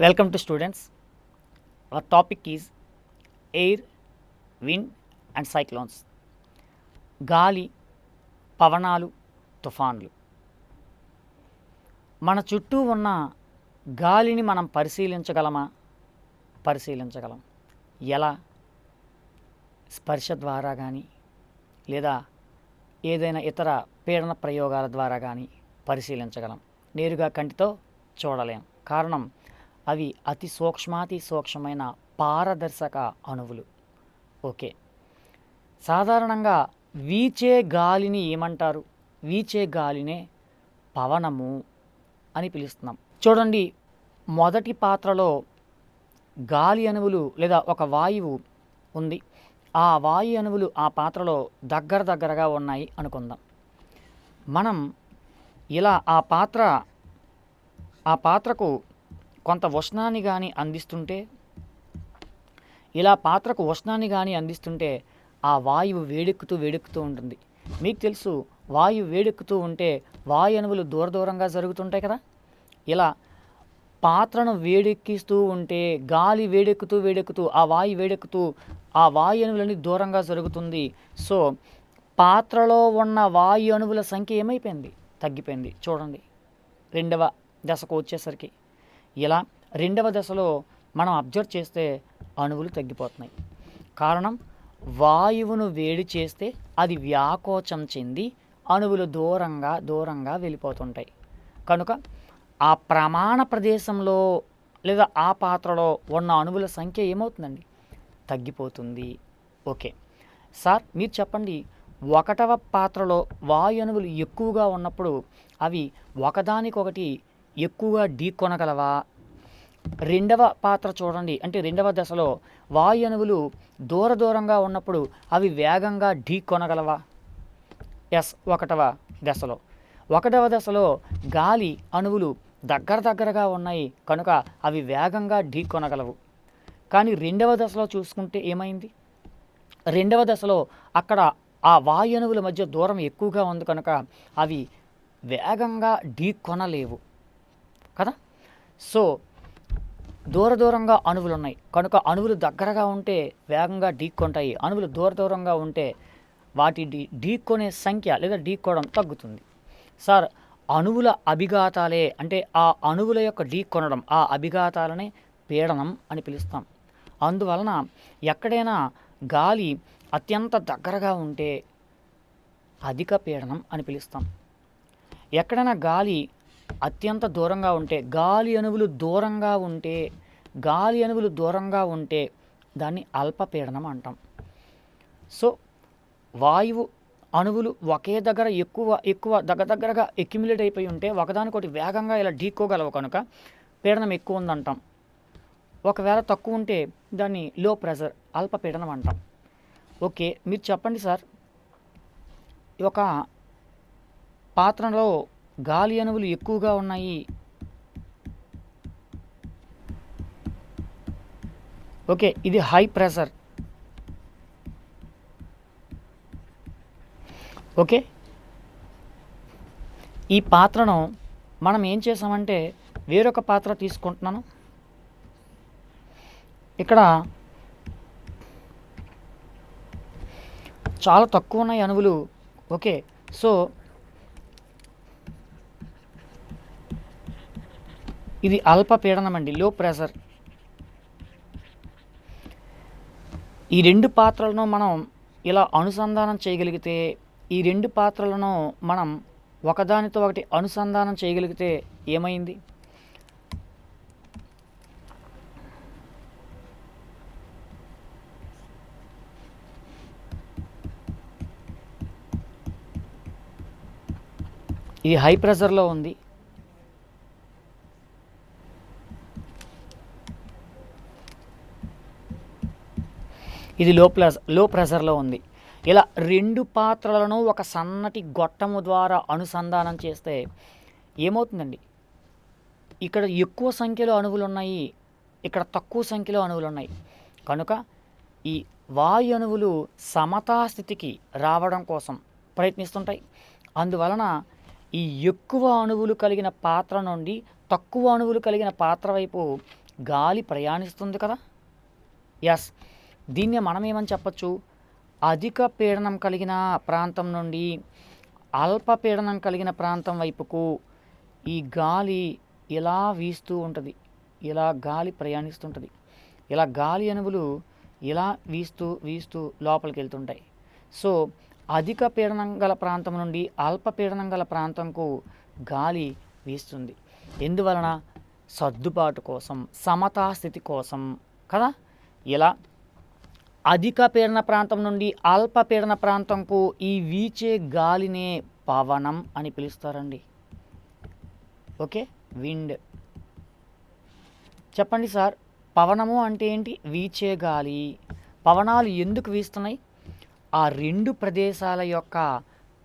Welcome to students. Our topic is air, wind and cyclones. గాలి, పవనాలు, తుఫాన్లు. మన చుట్టూ ఉన్న గాలిని మనం పరిశీలించగలమా? పరిశీలించగలం. ఎలా? స్పర్శ ద్వారా కానీ లేదా ఏదైనా ఇతర పీడన ప్రయోగాల ద్వారా కానీ పరిశీలించగలం. నేరుగా కంటితో చూడలేం. కారణం అవి అతి సూక్ష్మాతి సూక్ష్మమైన పారదర్శక అణువులు. ఓకే, సాధారణంగా వీచే గాలిని ఏమంటారు? వీచే గాలినే పవనము అని పిలుస్తున్నాం. చూడండి, మొదటి పాత్రలో గాలి అణువులు లేదా ఒక వాయువు ఉంది. ఆ వాయు అణువులు ఆ పాత్రలో దగ్గరగా ఉన్నాయి అనుకుందాం. మనం ఇలా ఆ పాత్రకు కొంత ఉష్ణాన్ని కానీ అందిస్తుంటే, ఇలా పాత్రకు ఉష్ణాన్ని కానీ అందిస్తుంటే ఆ వాయువు వేడెక్కుతూ ఉంటుంది. మీకు తెలుసు, వాయువు వేడెక్కుతూ ఉంటే వాయు అణువులు దూరంగా జరుగుతుంటాయి కదా. ఇలా పాత్రను వేడెక్కిస్తూ ఉంటే గాలి వేడెక్కుతూ ఆ వాయు అణువులన్నీ దూరంగా జరుగుతుంది. సో పాత్రలో ఉన్న వాయు అణువుల సంఖ్య ఏమైపోయింది? తగ్గిపోయింది. చూడండి, రెండవ దశకు వచ్చేసరికి ఇలా రెండవ దశలో మనం అబ్జర్వ్ చేస్తే అణువులు తగ్గిపోతున్నాయి. కారణం, వాయువును వేడి చేస్తే అది వ్యాకోచం చెంది అణువులు దూరంగా వెళ్ళిపోతుంటాయి. కనుక ఆ ప్రమాణ ప్రదేశంలో లేదా ఆ పాత్రలో ఉన్న అణువుల సంఖ్య ఏమవుతుందండి? తగ్గిపోతుంది. ఓకే సార్, మీరు చెప్పండి, ఒకటవ పాత్రలో వాయు అణువులు ఎక్కువగా ఉన్నప్పుడు అవి ఒకదానికొకటి ఎక్కువగా ఢీకొనగలవా? రెండవ పాత్ర చూడండి, అంటే రెండవ దశలో వాయు అణువులు దూరంగా ఉన్నప్పుడు అవి వేగంగా ఢీకొనగలవా? ఎస్, ఒకటవ దశలో గాలి అణువులు దగ్గరగా ఉన్నాయి కనుక అవి వేగంగా ఢీకొనగలవు. కానీ రెండవ దశలో చూసుకుంటే ఏమైంది? రెండవ దశలో అక్కడ ఆ వాయు అణువుల మధ్య దూరం ఎక్కువగా ఉంది కనుక అవి వేగంగా ఢీకొనలేవు కదా. సో దూరంగా అణువులు ఉన్నాయి కనుక అణువులు దగ్గరగా ఉంటే వేగంగా ఢీకొంటాయి. అణువులు దూరంగా ఉంటే వాటి ఢీకొనే సంఖ్య లేదా ఢీకోవడం తగ్గుతుంది. సార్, అణువుల అభిఘాతాలే, అంటే ఆ అణువుల యొక్క ఢీకొనడం, ఆ అభిఘాతాలనే పీడనం అని పిలుస్తాం. అందువలన ఎక్కడైనా గాలి అత్యంత దగ్గరగా ఉంటే అధిక పీడనం అని పిలుస్తాం. ఎక్కడైనా గాలి అత్యంత దూరంగా ఉంటే, గాలి అణువులు దూరంగా ఉంటే దాన్ని అల్పపీడనం అంటాం. సో వాయువు అణువులు ఒకే దగ్గర ఎక్కువ దగ్గరగా ఎక్యుములేట్ అయిపోయి ఉంటే ఒకదానికొకటి వేగంగా ఇలా ఢీకోగలవు కనుక పీడనం ఎక్కువ ఉందంటాం. ఒకవేళ తక్కువ ఉంటే దాన్ని లో ప్రెషర్, అల్పపీడనం అంటాం. ఓకే, మీరు చెప్పండి సార్, ఒక పాత్రలో గాలి అణువులు ఎక్కువగా ఉన్నాయి. ఓకే, ఇది హై ప్రెషర్. ఓకే, ఈ పాత్రను మనం ఏం చేసామంటే వేరొక పాత్ర తీసుకుంటున్నాను. ఇక్కడ చాలా తక్కువ ఉన్నాయి అణువులు. ఓకే, సో ఇది అల్పపీడనం అండి, లో ప్రెషర్. ఈ రెండు పాత్రలను మనం ఇలా అనుసంధానం చేయగలిగితే, ఈ రెండు పాత్రలను మనం ఒకదానితో ఒకటి అనుసంధానం చేయగలిగితే ఏమైంది? ఇది హై ప్రెషర్లో ఉంది, ఇది లో ప్రెషర్లో ఉంది. ఇలా రెండు పాత్రలను ఒక సన్నటి గొట్టము ద్వారా అనుసంధానం చేస్తే ఏమవుతుందండి? ఇక్కడ ఎక్కువ సంఖ్యలో అణువులు ఉన్నాయి, ఇక్కడ తక్కువ సంఖ్యలో అణువులు ఉన్నాయి కనుక ఈ వాయు అణువులు సమతాస్థితికి రావడం కోసం ప్రయత్నిస్తుంటాయి. అందువలన ఈ ఎక్కువ అణువులు కలిగిన పాత్ర నుండి తక్కువ అణువులు కలిగిన పాత్ర వైపు గాలి ప్రయాణిస్తుంది కదా. ఎస్, దీన్నే మనం ఏమని చెప్పచ్చు, అధిక పీడనం కలిగిన ప్రాంతం నుండి అల్పపీడనం కలిగిన ప్రాంతం వైపుకు ఈ గాలి ఇలా వీస్తూ ఉంటుంది, ఇలా గాలి ప్రయాణిస్తుంటుంది. ఇలా గాలి అణువులు ఇలా వీస్తూ వీస్తూ లోపలికి వెళ్తుంటాయి. సో అధిక పీడనం గల ప్రాంతం నుండి అల్పపీడనం గల ప్రాంతంకు గాలి వీస్తుంది. ఎందువలన? సర్దుబాటు కోసం, సమతాస్థితి కోసం కదా. ఇలా అధిక పీడన ప్రాంతం నుండి అల్పపీడన ప్రాంతంకు ఈ వీచే గాలినే పవనం అని పిలుస్తారండి. Okay, wind. చెప్పండి సార్, పవనము అంటే ఏంటి? వీచే గాలి. పవనాలు ఎందుకు వీస్తున్నాయి? ఆ రెండు ప్రదేశాల యొక్క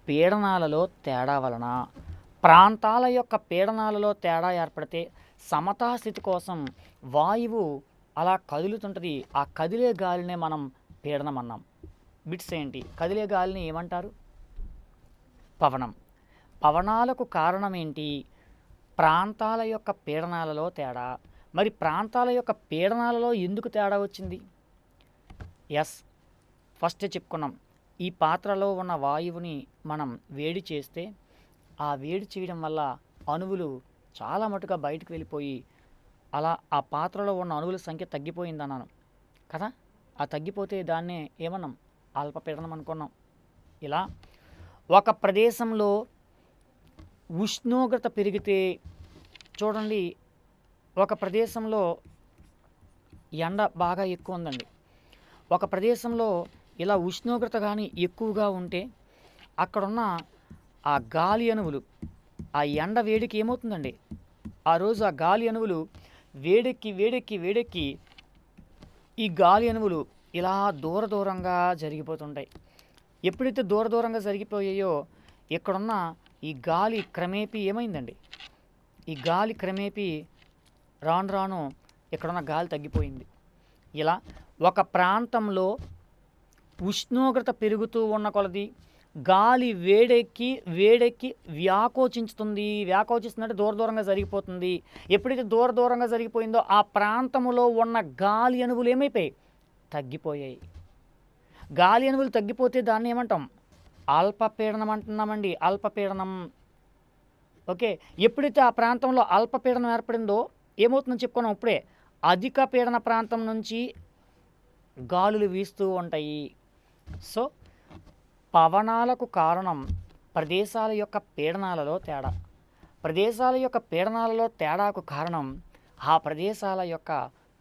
పీడనాలలో తేడా వలన, ప్రాంతాల యొక్క పీడనాలలో తేడా ఏర్పడితే సమతాస్థితి కోసం వాయువు అలా కదులుతుంటుంది. ఆ కదిలే గాలినే మనం పీడనం అన్నాం. బిట్స్ ఏంటి? కదిలే గాలిని ఏమంటారు? పవనం. పవనాలకు కారణం ఏంటి? ప్రాంతాల యొక్క పీడనాలలో తేడా. మరి ప్రాంతాల యొక్క పీడనాలలో ఎందుకు తేడా వచ్చింది? ఎస్, ఫస్ట్ చెప్పుకున్నాం. ఈ పాత్రలో ఉన్న వాయువుని మనం వేడి చేస్తే ఆ వేడి చేయడం వల్ల అణువులు చాలా మటుగా బయటకు వెళ్ళిపోయి అలా ఆ పాత్రలో ఉన్న అణువుల సంఖ్య తగ్గిపోయిందన్నాను కదా. ఆ తగ్గిపోతే దాన్నే ఏమన్నాం? అల్పపీడనం అనుకున్నాం. ఇలా ఒక ప్రదేశంలో ఉష్ణోగ్రత పెరిగితే, చూడండి, ఒక ప్రదేశంలో ఎండ బాగా ఎక్కువ ఉందండి, ఒక ప్రదేశంలో ఇలా ఉష్ణోగ్రత కానీ ఎక్కువగా ఉంటే అక్కడున్న ఆ గాలి అణువులు ఆ ఎండ వేడికి ఏమవుతుందండి, ఆ రోజు ఆ గాలి అణువులు వేడెక్కి వేడెక్కి వేడెక్కి ఈ గాలి అణువులు ఇలా దూరంగా జరిగిపోతుంటాయి. ఎప్పుడైతే దూరంగా జరిగిపోయాయో ఇక్కడున్న ఈ గాలి క్రమేపీ ఏమైందండి, ఈ గాలి క్రమేపీ రాను రాను ఇక్కడున్న గాలి తగ్గిపోయింది. ఇలా ఒక ప్రాంతంలో ఉష్ణోగ్రత పెరుగుతూ ఉన్న కొలది గాలి వేడెక్కి వ్యాకోచిస్తుందంటే దూరంగా జరిగిపోతుంది. ఎప్పుడైతే దూరంగా జరిగిపోయిందో ఆ ప్రాంతంలో ఉన్న గాలి అణువులు ఏమైపోయాయి? తగ్గిపోయాయి. గాలి అణువులు తగ్గిపోతే దాన్ని ఏమంటాం? అల్పపీడనం అంటున్నామండి. అల్పపీడనం. ఓకే, ఎప్పుడైతే ఆ ప్రాంతంలో అల్పపీడనం ఏర్పడిందో ఏమవుతుందని చెప్పుకున్నాం ఇప్పుడే. అధిక పీడన ప్రాంతం నుంచి గాలులు వీస్తూ ఉంటాయి. సో పవనాలకు కారణం ప్రదేశాల యొక్క పీడనాలలో తేడా. ప్రదేశాల యొక్క పీడనాలలో తేడాకు కారణం ఆ ప్రదేశాల యొక్క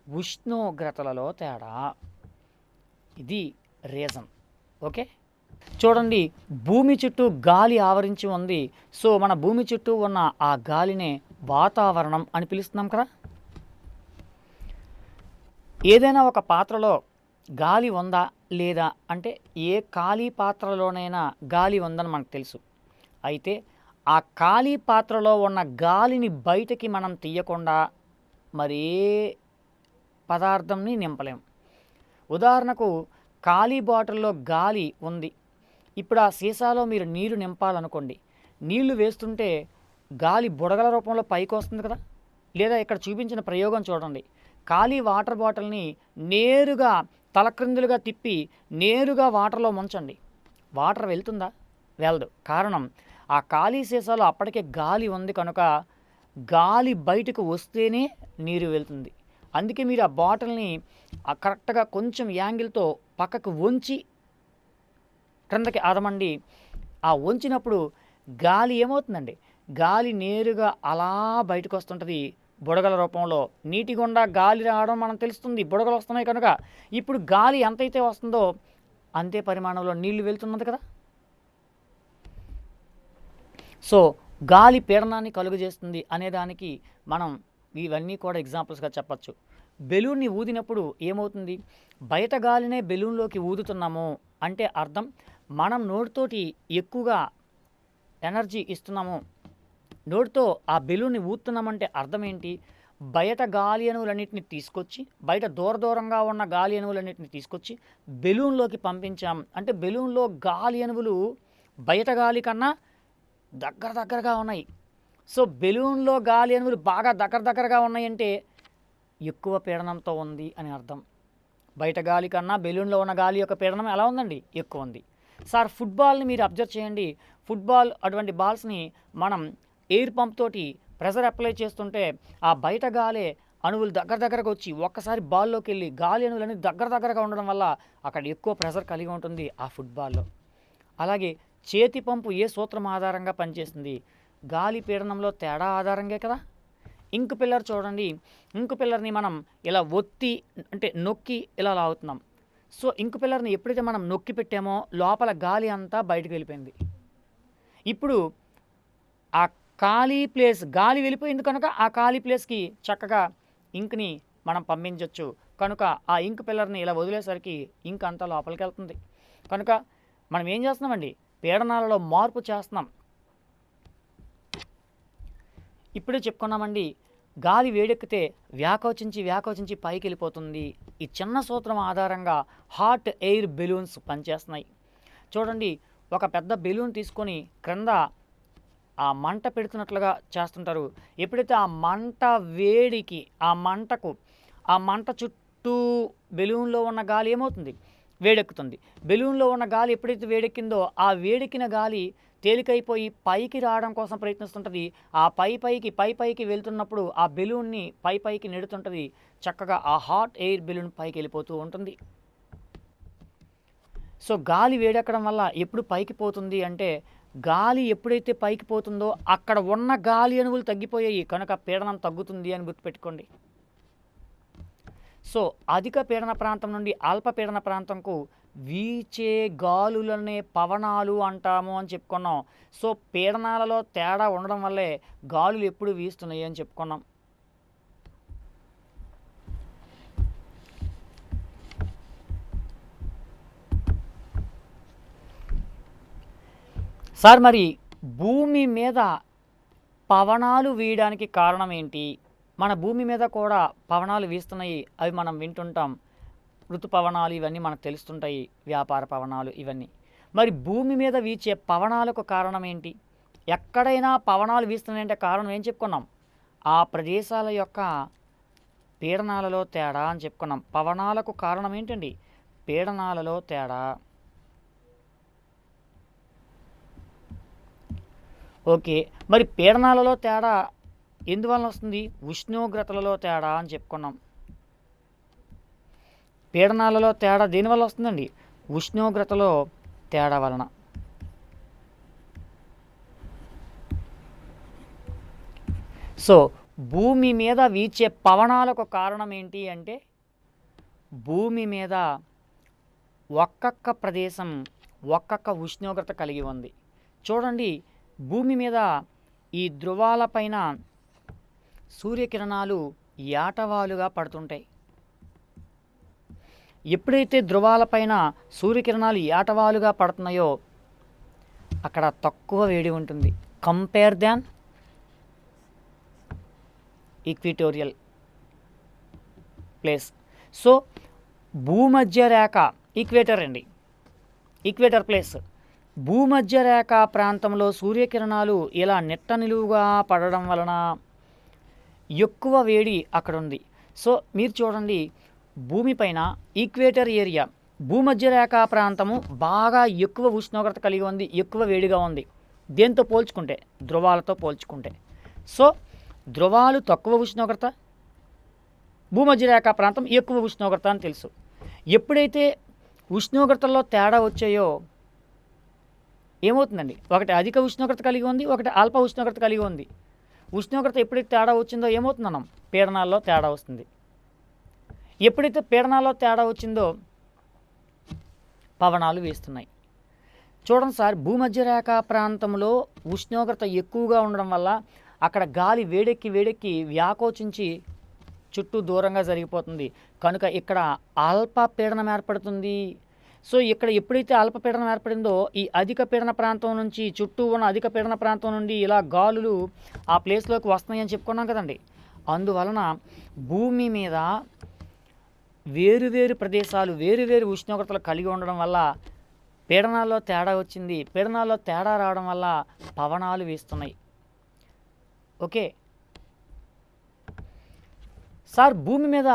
ఉష్ణోగ్రతలలో తేడా. ఇది రీజన్. ఓకే, చూడండి, భూమి చుట్టూ గాలి ఆవరించి ఉంది. సో మన భూమి చుట్టూ ఉన్న ఆ గాలినే వాతావరణం అని పిలుస్తున్నాం కదా. ఏదైనా ఒక పాత్రలో గాలి ఉందా లేదా అంటే ఏ ఖాళీ పాత్రలోనైనా గాలి ఉందని మనకు తెలుసు. అయితే ఆ ఖాళీ పాత్రలో ఉన్న గాలిని బయటకి మనం తీయకుండా మరే పదార్థంని నింపలేం. ఉదాహరణకు ఖాళీ బాటిల్లో గాలి ఉంది. ఇప్పుడు ఆ సీసాలో మీరు నీరు నింపాలనుకోండి, నీళ్లు వేస్తుంటే గాలి బుడగల రూపంలో పైకి వస్తుంది కదా. లేదా ఇక్కడ చూపించిన ప్రయోగం చూడండి, ఖాళీ వాటర్ బాటిల్ని నేరుగా తలక్రిందులుగా తిప్పి నేరుగా వాటర్లో ముంచండి, వాటర్ వెళ్తుందా? వెళ్ళదు. కారణం, ఆ ఖాళీ సీసాలో అప్పటికే గాలి ఉంది కనుక గాలి బయటకు వస్తేనే నీరు వెళ్తుంది. అందుకే మీరు ఆ బాటిల్ని కరెక్ట్గా కొంచెం యాంగిల్తో పక్కకు వంచి క్రిందకి ఆదమండి. ఆ వంచినప్పుడు గాలి ఏమవుతుందండి, గాలి నేరుగా అలా బయటకు వస్తుంటుంది బుడగల రూపంలో. నీటి గుండా గాలి రావడం మనం తెలుస్తుంది, బుడగలు వస్తున్నాయి కనుక. ఇప్పుడు గాలి ఎంతైతే వస్తుందో అంతే పరిమాణంలో నీళ్లు వెళ్తున్నది కదా. సో గాలి పీడనాన్ని కలుగజేస్తుంది అనేదానికి మనం ఇవన్నీ కూడా ఎగ్జాంపుల్స్గా చెప్పచ్చు. బెలూన్ని ఊదినప్పుడు ఏమవుతుంది? బయట గాలినే బెలూన్లోకి ఊదుతున్నాము అంటే అర్థం మనం నోటితోటి ఎక్కువగా ఎనర్జీ ఇస్తున్నాము. నోటితో ఆ బెలూన్ని ఊదుతున్నామంటే అర్థం ఏంటి? బయట గాలి అణువులన్నింటినీ తీసుకొచ్చి, బయట దూరంగా ఉన్న గాలి అణువులన్నింటినీ తీసుకొచ్చి బెలూన్లోకి పంపించాం అంటే బెలూన్లో గాలి అణువులు బయట గాలి కన్నా దగ్గరగా ఉన్నాయి. సో బెలూన్లో గాలి అణువులు బాగా దగ్గరగా ఉన్నాయంటే ఎక్కువ పీడనంతో ఉంది అని అర్థం. బయట గాలి కన్నా బెలూన్లో ఉన్న గాలి యొక్క పీడనం ఎలా ఉందండి? ఎక్కువ ఉంది. సార్ ఫుట్బాల్ని మీరు అబ్జర్వ్ చేయండి. ఫుట్బాల్ అటువంటి బాల్స్ని మనం ఎయిర్ పంప్ తోటి ప్రెషర్ అప్లై చేస్తుంటే ఆ బయట గాలే అణువులు దగ్గరకు వచ్చి ఒక్కసారి బాల్లోకి వెళ్ళి గాలి అణువులన్నీ దగ్గరగా ఉండడం వల్ల అక్కడ ఎక్కువ ప్రెషర్ కలిగి ఉంటుంది ఆ ఫుట్బాల్లో. అలాగే చేతి పంపు ఏ సూత్రం ఆధారంగా పనిచేస్తుంది? గాలి పీడనంలో తేడా ఆధారంగా కదా. ఇంక్ పిల్లర్ చూడండి, ఇంక్ పిల్లర్ని మనం ఇలా ఒత్తి అంటే నొక్కి ఇలా లాగుతున్నాం. సో ఇంక్ పిల్లర్ని ఎప్పుడైతే మనం నొక్కి పెట్టామో లోపల గాలి అంతా బయటకు వెళ్ళిపోయింది. ఇప్పుడు ఆ ఖాళీ ప్లేస్ గాలి వెళ్ళిపోయింది కనుక ఆ ఖాళీ ప్లేస్కి చక్కగా ఇంక్ని మనం పంపించవచ్చు. కనుక ఆ ఇంక్ పిల్లర్ని ఇలా వదిలేసరికి ఇంక్ అంతా లోపలికి వెళ్తుంది. కనుక మనం ఏం చేస్తున్నామండి? పీడనాలలో మార్పు చేస్తున్నాం. ఇప్పుడే చెప్పుకున్నామండి, గాలి వేడెక్కితే వ్యాకోచించి పైకి వెళ్ళిపోతుంది. ఈ చిన్న సూత్రం ఆధారంగా హాట్ ఎయిర్ బెలూన్స్ పనిచేస్తున్నాయి. చూడండి, ఒక పెద్ద బెలూన్ తీసుకొని క్రింద ఆ మంట పెడుతున్నట్లుగా చేస్తుంటారు. ఎప్పుడైతే ఆ మంట వేడికి ఆ మంట చుట్టూ బెలూన్లో ఉన్న గాలి ఏమవుతుంది? వేడెక్కుతుంది. బెలూన్లో ఉన్న గాలి ఎప్పుడైతే వేడెక్కిందో ఆ వేడెక్కిన గాలి తేలికైపోయి పైకి రావడం కోసం ప్రయత్నిస్తుంటుంది. ఆ పైకి వెళ్తున్నప్పుడు ఆ బెలూన్ని పైకి నెడుతుంటుంది. చక్కగా ఆ హాట్ ఎయిర్ బెలూన్ పైకి వెళ్ళిపోతూ ఉంటుంది. సో గాలి వేడెక్కడం వల్ల ఎప్పుడు పైకి పోతుంది అంటే, గాలి ఎప్పుడైతే పైకి పోతుందో అక్కడ ఉన్న గాలి అణువులు తగ్గిపోయాయి కనుక పీడనం తగ్గుతుంది అని గుర్తుపెట్టుకోండి. సో అధిక పీడన ప్రాంతం నుండి అల్పపీడన ప్రాంతంకు వీచే గాలులనే పవనాలు అంటాము అని చెప్పుకున్నాం. సో పీడనాలలో తేడా ఉండడం వల్లే గాలులు ఎప్పుడు వీస్తున్నాయి అని చెప్పుకున్నాం. సార్ మరి భూమి మీద పవనాలు వీయడానికి కారణం ఏంటి? మన భూమి మీద కూడా పవనాలు వీస్తున్నాయి, అవి మనం వింటుంటాం. ఋతుపవనాలు ఇవన్నీ మనకు తెలుస్తుంటాయి, వ్యాపార పవనాలు ఇవన్నీ. మరి భూమి మీద వీచే పవనాలకు కారణం ఏంటి? ఎక్కడైనా పవనాలు వీస్తున్నాయంటే కారణం ఏం చెప్పుకున్నాం? ఆ ప్రదేశాల యొక్క పీడనాలలో తేడా అని చెప్పుకున్నాం. పవనాలకు కారణం ఏంటండి? పీడనాలలో తేడా. ఓకే, మరి పీడనాలలో తేడా ఎందువలన వస్తుంది? ఉష్ణోగ్రతలలో తేడా అని చెప్పుకున్నాం. పీడనాలలో తేడా దేనివల్ల వస్తుందండి? ఉష్ణోగ్రతలో తేడా వలన. సో భూమి మీద వీచే పవనాలకు కారణం ఏంటి అంటే, భూమి మీద ఒక్కొక్క ప్రదేశం ఒక్కొక్క ఉష్ణోగ్రత కలిగి ఉంది. చూడండి, భూమి మీద ఈ ధృవాలపైన సూర్యకిరణాలు ఏటవాలుగా పడుతుంటాయి. ఎప్పుడైతే ధృవాలపైన సూర్యకిరణాలు ఏటవాలుగా పడుతున్నాయో అక్కడ తక్కువ వేడి ఉంటుంది కంపేర్ దాన్ ఈక్విటోరియల్ ప్లేస్. సో భూమధ్య రేఖ ఈక్వేటర్ అండి, ఈక్వేటర్ ప్లేస్. భూమధ్య రేఖ ప్రాంతంలో సూర్యకిరణాలు ఇలా నిట్ట నిలువుగా పడడం వలన ఎక్కువ వేడి అక్కడ ఉంది. సో మీరు చూడండి, భూమిపైన ఈక్వేటర్ ఏరియా భూమధ్య రేఖ ప్రాంతము బాగా ఎక్కువ ఉష్ణోగ్రత కలిగి ఉంది, ఎక్కువ వేడిగా ఉంది. దేంతో పోల్చుకుంటే? ధృవాలతో పోల్చుకుంటే. సో ధృవాలు తక్కువ ఉష్ణోగ్రత, భూమధ్య రేఖ ప్రాంతం ఎక్కువ ఉష్ణోగ్రత అని తెలుసు. ఎప్పుడైతే ఉష్ణోగ్రతల్లో తేడా వచ్చాయో ఏమవుతుందండి? ఒకటి అధిక ఉష్ణోగ్రత కలిగి ఉంది, ఒకటి అల్ప ఉష్ణోగ్రత కలిగి ఉంది. ఉష్ణోగ్రత ఎప్పుడైతే తేడా వచ్చిందో ఏమవుతుందన్నాం? పీడనాల్లో తేడా వస్తుంది. ఎప్పుడైతే పీడనాల్లో తేడా వచ్చిందో పవనాలు వీస్తున్నాయి. చూడండి సార్, భూమధ్య రేఖ ప్రాంతంలో ఉష్ణోగ్రత ఎక్కువగా ఉండడం వల్ల అక్కడ గాలి వేడెక్కి వ్యాకోచించి చుట్టూ దూరంగా జరిగిపోతుంది. కనుక ఇక్కడ అల్పపీడనం ఏర్పడుతుంది. సో ఇక్కడ ఎప్పుడైతే అల్పపీడనం ఏర్పడిందో ఈ అధిక పీడన ప్రాంతం నుంచి చుట్టూ ఉన్న అధిక పీడన ప్రాంతం నుండి ఇలా గాలులు ఆ ప్లేస్లోకి వస్తున్నాయని చెప్పుకున్నాం కదండి. అందువలన భూమి మీద వేరువేరు ప్రదేశాలు వేరువేరు ఉష్ణోగ్రతలు కలిగి ఉండడం వల్ల పీడనాల్లో తేడా వచ్చింది. పీడనాల్లో తేడా రావడం వల్ల పవనాలు వీస్తున్నాయి. ఓకే, సార్ భూమి మీద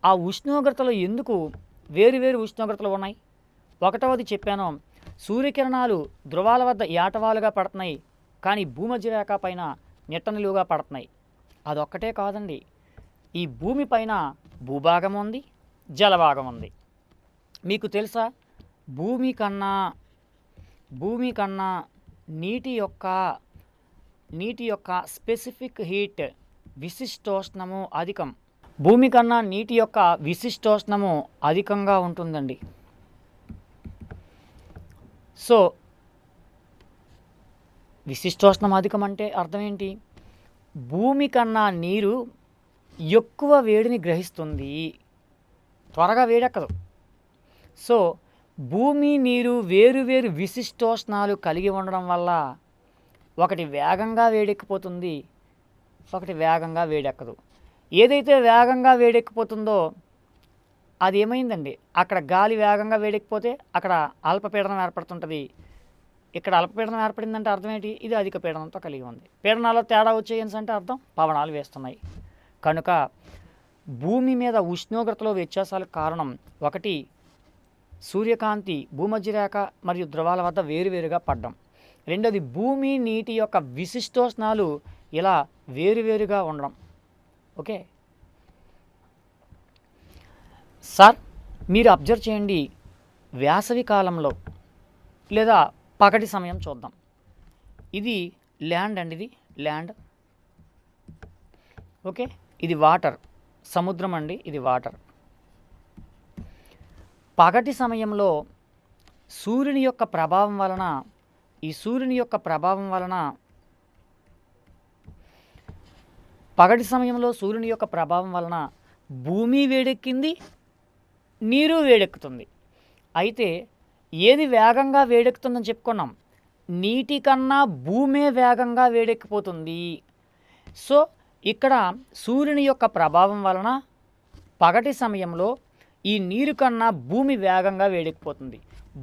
ఆ ఉష్ణోగ్రతలు ఎందుకు వేరు వేరు ఉష్ణోగ్రతలు ఉన్నాయి? ఒకటవది చెప్పాను, సూర్యకిరణాలు ధృవాల వద్ద ఏటవాలుగా పడుతున్నాయి, కానీ భూమధ్యరేఖ పైన నిట్టనిలువుగా పడుతున్నాయి. అదొక్కటే కాదండి, ఈ భూమి పైన భూభాగం ఉంది, జలభాగం ఉంది. మీకు తెలుసా, భూమి కన్నా నీటి యొక్క స్పెసిఫిక్ హీట్ విశిష్టోష్ణము అధికం. భూమి కన్నా నీటి యొక్క విశిష్టోష్ణము అధికంగా ఉంటుందండి. సో విశిష్టోష్ణం అధికం అంటే అర్థం ఏంటి? భూమి కన్నా నీరు ఎక్కువ వేడిని గ్రహిస్తుంది, త్వరగా వేడెక్కదు. సో భూమి నీరు వేరు వేరు విశిష్టోష్ణాలు కలిగి ఉండడం వల్ల ఒకటి వేగంగా వేడెక్కిపోతుంది, ఒకటి వేగంగా వేడెక్కదు. ఏదైతే వేగంగా వేడెక్కిపోతుందో అది ఏమైందండి, అక్కడ గాలి వేగంగా వేడెక్కిపోతే అక్కడ అల్పపీడనం ఏర్పడుతుంటుంది. ఇక్కడ అల్పపీడనం ఏర్పడిందంటే అర్థం ఏంటి? ఇది అధిక పీడనంతో కలిగి ఉంది. పీడనాల్లో తేడా వచ్చేయన్స్ అంటే అర్థం పవనాలు వేస్తున్నాయి. కనుక భూమి మీద ఉష్ణోగ్రతలో వ్యత్యాసాలకు కారణం ఒకటి, సూర్యకాంతి భూమధ్యరేఖ మరియు ధృవాల వద్ద వేరువేరుగా పడ్డం. రెండోది, భూమి నీటి యొక్క విశిష్టోష్ణాలు ఇలా వేరువేరుగా ఉండడం. ఓకే సార్, మీరు అబ్జర్వ్ చేయండి, వేసవి కాలంలో లేదా పగటి సమయం చూద్దాం. ఇది ల్యాండ్ అండి, ఇది ల్యాండ్. ఓకే, ఇది వాటర్, సముద్రం అండి, ఇది వాటర్. పగటి సమయంలో సూర్యుని యొక్క ప్రభావం వలన పగటి సమయంలో సూర్యుని యొక్క ప్రభావం వలన భూమి వేడెక్కింది, నీరు వేడెక్కుతుంది. అయితే ఏది వేగంగా వేడెక్కుతుందని చెప్పుకున్నాం? నీటి కన్నా భూమే వేగంగా వేడెక్కిపోతుంది. సో ఇక్కడ సూర్యుని యొక్క ప్రభావం వలన పగటి సమయంలో ఈ నీరు కన్నా భూమి వేగంగా వేడెక్కిపోతుంది.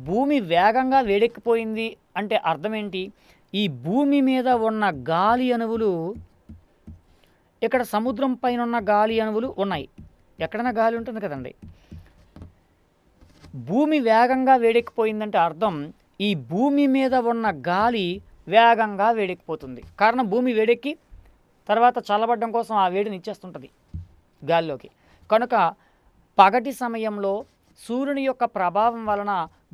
భూమి వేగంగా వేడెక్కిపోయింది అంటే అర్థం ఏంటి? ఈ భూమి మీద ఉన్న గాలి అణువులు, ఇక్కడ సముద్రం పైన ఉన్న గాలి అణువులు ఉన్నాయి. ఎక్కడైనా గాలి ఉంటుంది కదండి. భూమి వేగంగా వేడెక్కిపోయిందంటే అర్థం ఈ భూమి మీద ఉన్న గాలి వేగంగా వేడెక్కిపోతుంది. కారణం, భూమి వేడెక్కి తర్వాత చల్లబడడం కోసం ఆ వేడిని ఇచ్చేస్తుంటుంది గాలిలోకి. కనుక పగటి సమయంలో సూర్యుని యొక్క ప్రభావం వలన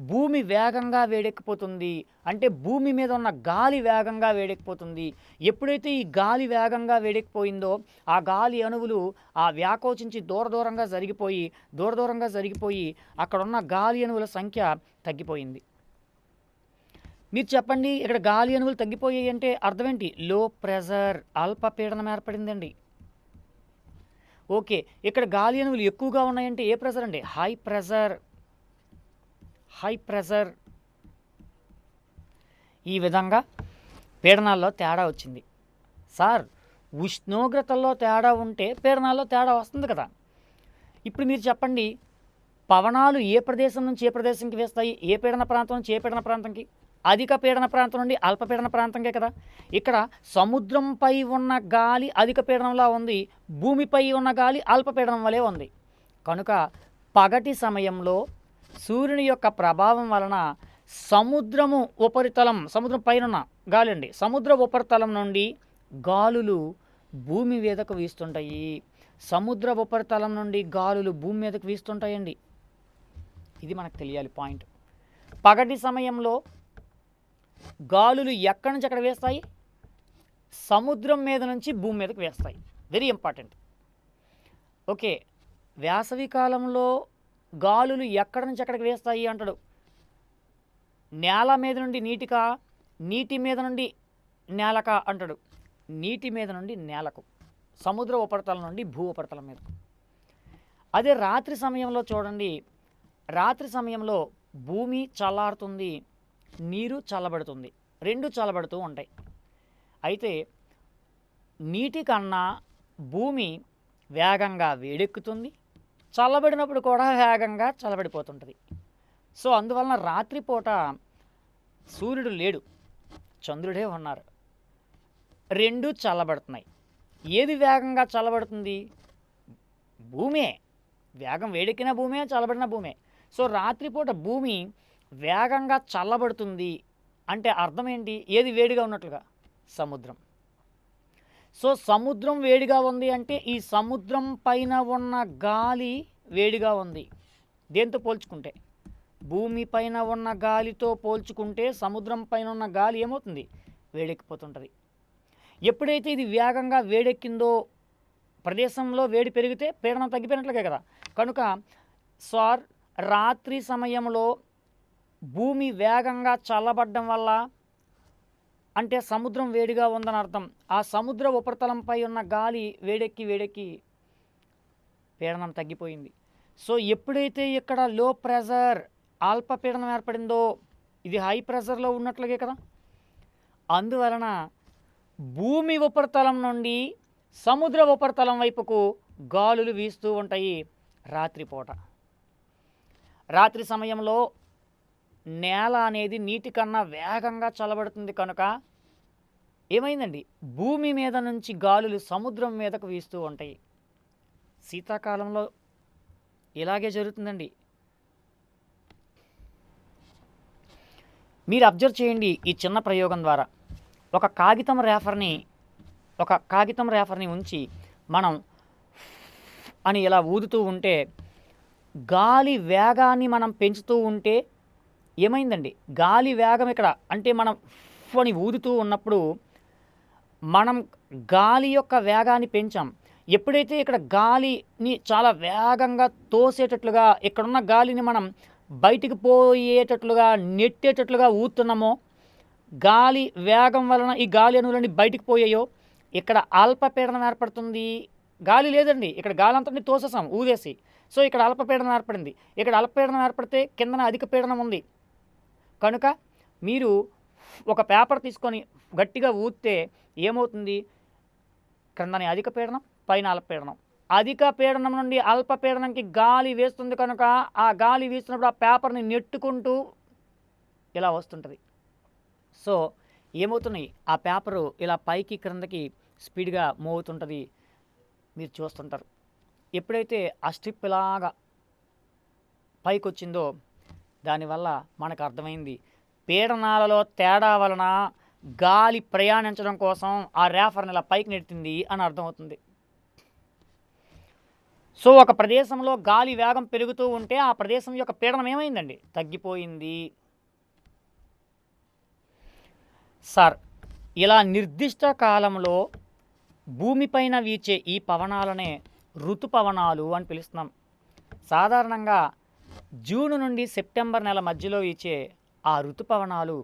భూమి వేగంగా వేడెక్కిపోతుంది. అంటే భూమి మీద ఉన్న గాలి వేగంగా వేడెక్కిపోతుంది. ఎప్పుడైతే ఈ గాలి వేగంగా వేడెక్కిపోయిందో ఆ గాలి అణువులు ఆ వ్యాకోచించి దూరంగా జరిగిపోయి అక్కడున్న గాలి అణువుల సంఖ్య తగ్గిపోయింది. మీరు చెప్పండి, ఇక్కడ గాలి అణువులు తగ్గిపోయాయి అంటే అర్థం ఏంటి? లో ప్రెజర్, అల్పపీడనం ఏర్పడిందండి. ఓకే, ఇక్కడ గాలి అణువులు ఎక్కువగా ఉన్నాయంటే ఏ ప్రెజర్ అండి? High pressure. ఈ విధంగా పీడనాల్లో తేడా వచ్చింది. సార్, ఉష్ణోగ్రతల్లో తేడా ఉంటే పీడనాల్లో తేడా వస్తుంది కదా. ఇప్పుడు మీరు చెప్పండి, పవనాలు ఏ ప్రదేశం నుంచి ఏ ప్రదేశంకి వేస్తాయి? ఏ పీడన ప్రాంతం నుంచి ఏ పీడన ప్రాంతంకి? అధిక పీడన ప్రాంతం నుండి అల్పపీడన ప్రాంతంకే కదా. ఇక్కడ సముద్రంపై ఉన్న గాలి అధిక పీడనంలా ఉంది, భూమిపై ఉన్న గాలి అల్పపీడనం వలె ఉంది. కనుక పగటి సమయంలో సూర్యుని యొక్క ప్రభావం వలన సముద్రం పైన గాలి అండి, సముద్ర ఉపరితలం నుండి గాలులు భూమి మీదకు వీస్తుంటాయి. సముద్ర ఉపరితలం నుండి గాలులు భూమి మీదకు వీస్తుంటాయండి. ఇది మనకు తెలియాలి పాయింట్. పగటి సమయంలో గాలులు ఎక్కడి నుంచి అక్కడ వేస్తాయి? సముద్రం మీద నుంచి భూమి మీదకి వేస్తాయి. Very important. ఓకే, వేసవి కాలంలో గాలులు ఎక్కడి నుంచి ఎక్కడికి వేస్తాయి అంటాడు. నేల మీద నుండి నీటికా, నీటి మీద నుండి నేలకా అంటాడు. నీటి మీద నుండి నేలకు, సముద్ర ఉపరితలం నుండి భూ ఉపరితలం మీదకు. అదే రాత్రి సమయంలో చూడండి, రాత్రి సమయంలో భూమి చల్లారుతుంది, నీరు చల్లబడుతుంది, రెండు చల్లబడుతూ ఉంటాయి. అయితే నీటి కన్నా భూమి వేగంగా వేడెక్కుతుంది, చల్లబడినప్పుడు కూడా వేగంగా చల్లబడిపోతుంటుంది. సో అందువలన రాత్రిపూట సూర్యుడు లేడు, చంద్రుడే ఉన్నారు, రెండు చల్లబడుతున్నాయి. ఏది వేగంగా చల్లబడుతుంది? భూమే, వేగం వేడెక్కిన భూమే, చల్లబడిన భూమే. సో రాత్రిపూట భూమి వేగంగా చల్లబడుతుంది అంటే అర్థం ఏంటి? ఏది వేడిగా ఉన్నట్లుగా? సముద్రం. సో సముద్రం వేడిగా ఉంది అంటే ఈ సముద్రం పైన ఉన్న గాలి వేడిగా ఉంది. దేంతో పోల్చుకుంటే? భూమి పైన ఉన్న గాలితో పోల్చుకుంటే సముద్రం పైన ఉన్న గాలి ఏమవుతుంది? వేడెక్కిపోతుంటుంది. ఎప్పుడైతే ఇది వేగంగా వేడెక్కిందో ప్రదేశంలో వేడి పెరిగితే పీడనం తగ్గిపోయినట్లుగా కదా. కనుక సార్ రాత్రి సమయంలో భూమి వేగంగా చల్లబడడం వల్ల అంటే సముద్రం వేడిగా ఉందని అర్థం. ఆ సముద్ర ఉపరితలంపై ఉన్న గాలి వేడెక్కి పీడనం తగ్గిపోయింది. సో ఎప్పుడైతే ఇక్కడ లో ప్రెజర్ అల్పపీడనం ఏర్పడిందో ఇది హై ప్రెజర్లో ఉన్నట్లుగే కదా. అందువలన భూమి ఉపరితలం నుండి సముద్ర ఉపరితలం వైపుకు గాలులు వీస్తూ ఉంటాయి రాత్రిపూట. రాత్రి సమయంలో నేల అనేది నీటి కన్నా వేగంగా చల్లబడుతుంది కనుక ఏమైందండి? భూమి మీద నుంచి గాలులు సముద్రం మీదకు వీస్తూ ఉంటాయి. శీతాకాలంలో ఇలాగే జరుగుతుందండి. మీరు అబ్జర్వ్ చేయండి ఈ చిన్న ప్రయోగం ద్వారా. ఒక కాగితం రేఫర్ని ఉంచి మనం అని ఇలా ఊదుతూ ఉంటే గాలి వేగాన్ని మనం పెంచుతూ ఉంటే ఏమైందండి? గాలి వేగం ఇక్కడ అంటే మనం అని ఊదుతూ ఉన్నప్పుడు మనం గాలి యొక్క వేగాన్ని పెంచాం. ఎప్పుడైతే ఇక్కడ గాలిని చాలా వేగంగా తోసేటట్లుగా ఇక్కడున్న గాలిని మనం బయటికి పోయేటట్లుగా నెట్టేటట్లుగా ఊతున్నామో గాలి వేగం వలన ఈ గాలి అణువులన్నీ బయటికి పోయాయో ఇక్కడ అల్పపీడనం ఏర్పడుతుంది. గాలి లేదండి, ఇక్కడ గాలి అంతటిని తోసేసాం ఊదేసి. సో ఇక్కడ అల్పపీడనం ఏర్పడింది. ఇక్కడ అల్పపీడనం ఏర్పడితే కిందన అధిక పీడనం ఉంది కనుక మీరు ఒక పేపర్ తీసుకొని గట్టిగా ఊదితే ఏమవుతుంది? క్రిందని అధిక పీడనం, పైన అల్పపీడనం. అధిక పీడనం నుండి అల్పపీడనంకి గాలి వేస్తుంది కనుక ఆ గాలి వీస్తున్నప్పుడు ఆ పేపర్ని నెట్టుకుంటూ ఇలా వస్తుంటుంది. సో ఏమవుతున్నాయి? ఆ పేపరు ఇలా పైకి క్రిందకి స్పీడ్గా మూవ్ అవుతుంటుంది, మీరు చూస్తుంటారు. ఎప్పుడైతే ఆ స్ట్రిప్ ఇలాగా పైకి వచ్చిందో దానివల్ల మనకు అర్థమైంది పీడనాలలో తేడా వలన గాలి ప్రయాణించడం కోసం ఆ రేఫర్ని ఇలా పైకి నెట్టింది అని అర్థమవుతుంది. సో ఒక ప్రదేశంలో గాలి వేగం పెరుగుతూ ఉంటే ఆ ప్రదేశం యొక్క పీడనం ఏమైందండి? తగ్గిపోయింది. సార్ ఇలా నిర్దిష్ట కాలంలో భూమిపైన వీచే ఈ పవనాలనే ఋతుపవనాలు అని పిలుస్తున్నాం. సాధారణంగా జూన్ నుండి సెప్టెంబర్ నెల మధ్యలో వీచే ఆ ఋతుపవనాలు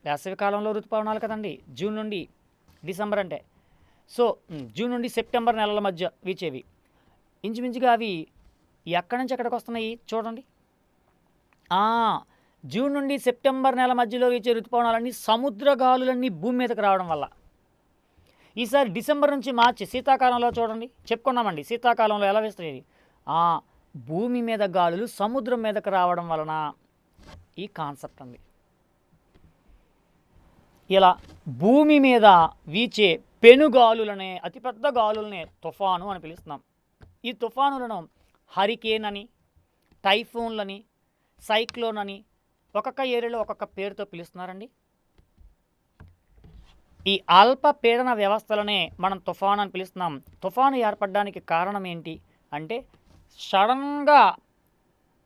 వేసవికాలంలో ఋతుపవనాలు కదండి, జూన్ నుండి డిసెంబర్ అంటే. సో జూన్ నుండి సెప్టెంబర్ నెలల మధ్య వీచేవి. ఇంచుమించుగా అవి ఎక్కడి నుంచి ఎక్కడికి వస్తున్నాయి చూడండి. జూన్ నుండి సెప్టెంబర్ నెల మధ్యలో వీచే ఋతుపవనాలన్నీ సముద్ర గాలులన్నీ భూమి మీదకి రావడం వల్ల. ఈసారి డిసెంబర్ నుంచి మార్చి శీతాకాలంలో చూడండి, చెప్పుకున్నామండి శీతాకాలంలో ఎలా వేస్తాయి? భూమి మీద గాలులు సముద్రం మీదకి రావడం వలన ఈ కాన్సెప్ట్ అండి. ఇలా భూమి మీద వీచే పెనుగాలులనే అతిపెద్ద గాలులనే తుఫాను అని పిలుస్తున్నాం. ఈ తుఫానులను హరికేన్ అని, టైఫూన్లని, సైక్లోన్ అని ఒక్కొక్క ఏరియాలో ఒక్కొక్క పేరుతో పిలుస్తున్నారండి. ఈ అల్పపీడన వ్యవస్థలనే మనం తుఫాను అని పిలుస్తున్నాం. తుఫాను ఏర్పడడానికి కారణం ఏంటి అంటే సడన్గా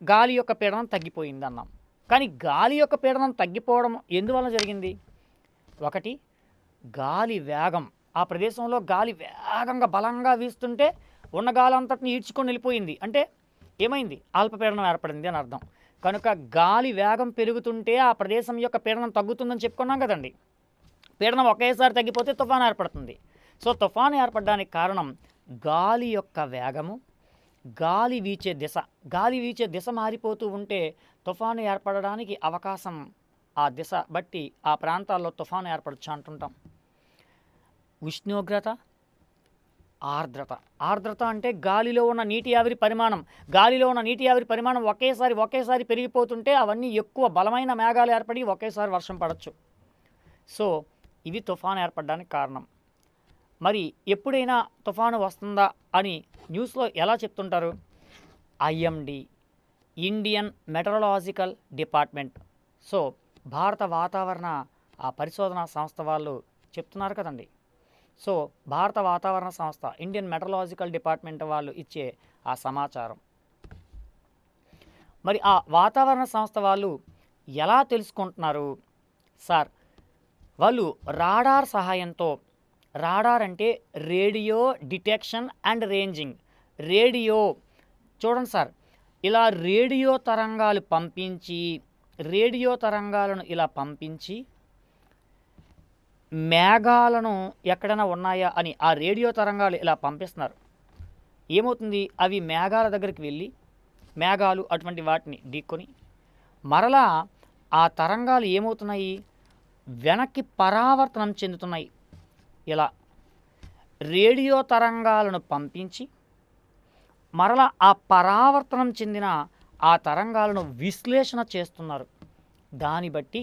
గాలి యొక్క పీడనం తగ్గిపోయింది అన్నాం. కానీ గాలి యొక్క పీడనం తగ్గిపోవడం ఎందువల్ల జరిగింది? ఒకటి, గాలి వేగం. ఆ ప్రదేశంలో గాలి వేగంగా బలంగా వీస్తుంటే ఉన్న గాలి అంతటిని ఈడ్చుకొని వెళ్ళిపోయింది అంటే ఏమైంది? అల్పపీడనం ఏర్పడింది అని అర్థం. కనుక గాలి వేగం పెరుగుతుంటే ఆ ప్రదేశం యొక్క పీడనం తగ్గుతుందని చెప్పుకున్నాం కదండి. పీడనం ఒకేసారి తగ్గిపోతే తుఫాను ఏర్పడుతుంది. సో తుఫాను ఏర్పడడానికి కారణం గాలి యొక్క వేగము, గాలి వీచే దిశ మారిపోతూ ఉంటే తుఫాను ఏర్పడడానికి అవకాశం ఆ దిశ బట్టి ఆ ప్రాంతాల్లో తుఫాను ఏర్పడచ్చు అంటుంటాం. ఉష్ణోగ్రత, ఆర్ద్రత అంటే గాలిలో ఉన్న నీటి ఆవిరి పరిమాణం ఒకేసారి పెరిగిపోతుంటే అవన్నీ ఎక్కువ బలమైన మేఘాలు ఏర్పడి ఒకేసారి వర్షం పడవచ్చు. సో ఇవి తుఫాను ఏర్పడడానికి కారణం. మరి ఎప్పుడైనా తుఫాను వస్తుందా అని న్యూస్లో ఎలా చెప్తుంటారు? IMD, Indian meteorological department. So భారత వాతావరణ పరిశోధన సంస్థ వాళ్ళు చెప్తున్నారు కదండి. సో భారత వాతావరణ సంస్థ, ఇండియన్ మెటరలాజికల్ డిపార్ట్మెంట్ వాళ్ళు ఇచ్చే ఆ సమాచారం. మరి ఆ వాతావరణ సంస్థ వాళ్ళు ఎలా తెలుసుకుంటున్నారు సార్? వాళ్ళు రాడార్ సహాయంతో, రాడార్ అంటే radio detection and ranging. Radio చూడండి సార్, ఇలా రేడియో తరంగాలు పంపించి, రేడియో తరంగాలను ఇలా పంపించి మేఘాలను ఎక్కడైనా ఉన్నాయా అని ఆ రేడియో తరంగాలు ఇలా పంపిస్తున్నారు. ఏమవుతుంది? అవి మేఘాల దగ్గరికి వెళ్ళి మేఘాలు అటువంటి వాటిని ఢీక్కొని మరలా ఆ తరంగాలు ఏమవుతున్నాయి? వెనక్కి పరావర్తనం చెందుతున్నాయి. ఇలా రేడియో తరంగాలను పంపించి మరలా ఆ పరావర్తనం చెందిన ఆ తరంగాలను విశ్లేషణ చేస్తున్నారు. దాన్ని బట్టి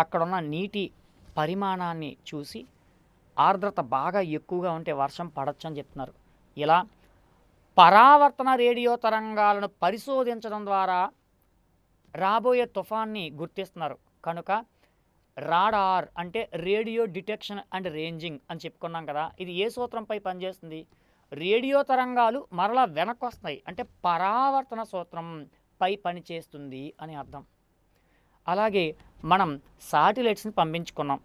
అక్కడున్న నీటి పరిమాణాన్ని చూసి ఆర్ద్రత బాగా ఎక్కువగా ఉంటే వర్షం పడచ్చు అని చెప్తున్నారు. ఇలా పరావర్తన రేడియో తరంగాలను పరిశోధించడం ద్వారా రాబోయే తుఫాన్ని గుర్తిస్తున్నారు. కనుక రాడార్ అంటే రేడియో డిటెక్షన్ అండ్ రేంజింగ్ అని చెప్పుకున్నాం కదా. ఇది ఏ సూత్రంపై పనిచేస్తుంది? రేడియో తరంగాలు మరలా వెనక్కి వస్తాయి అంటే పరావర్తన సూత్రం పై పనిచేస్తుంది అని అర్థం. అలాగే మనం శాటిలైట్స్ని పంపించుకున్నాం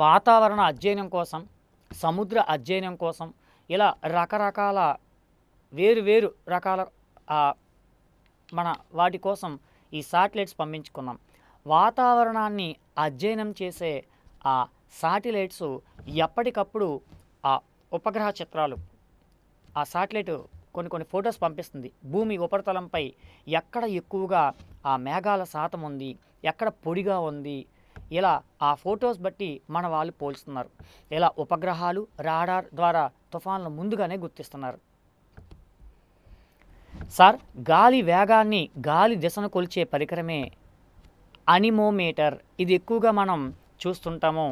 వాతావరణ అధ్యయనం కోసం, సముద్ర అధ్యయనం కోసం, ఇలా రకరకాల వేరు రకాల మన వాటి కోసం ఈ శాటిలైట్స్ పంపించుకున్నాం. వాతావరణాన్ని అధ్యయనం చేసే ఆ శాటిలైట్స్ ఎప్పటికప్పుడు ఆ ఉపగ్రహ చిత్రాలు, ఆ శాటిలైట్ కొన్ని ఫొటోస్ పంపిస్తుంది. భూమి ఉపరితలంపై ఎక్కడ ఎక్కువగా ఆ మేఘాల శాతం ఉంది, ఎక్కడ పొడిగా ఉంది, ఇలా ఆ ఫొటోస్ బట్టి మన వాళ్ళు పోల్చుతున్నారు. ఇలా ఉపగ్రహాలు, రాడార్ ద్వారా తుఫాన్లు ముందుగానే గుర్తిస్తున్నారు. సార్, గాలి వేగాన్ని, గాలి దిశను కొలిచే పరికరమే అనిమోమీటర్. ఇది ఎక్కువగా మనం చూస్తుంటాము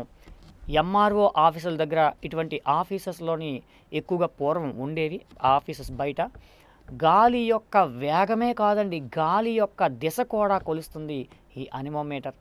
ఎంఆర్ఓ ఆఫీసుల దగ్గర. ఇటువంటి ఆఫీసెస్లోని ఎక్కువగా పూర్వం ఉండేవి ఆఫీసెస్ బయట. గాలి యొక్క వేగమే కాదండి, గాలి యొక్క దిశ కూడా కొలుస్తుంది ఈ అనిమోమీటర్.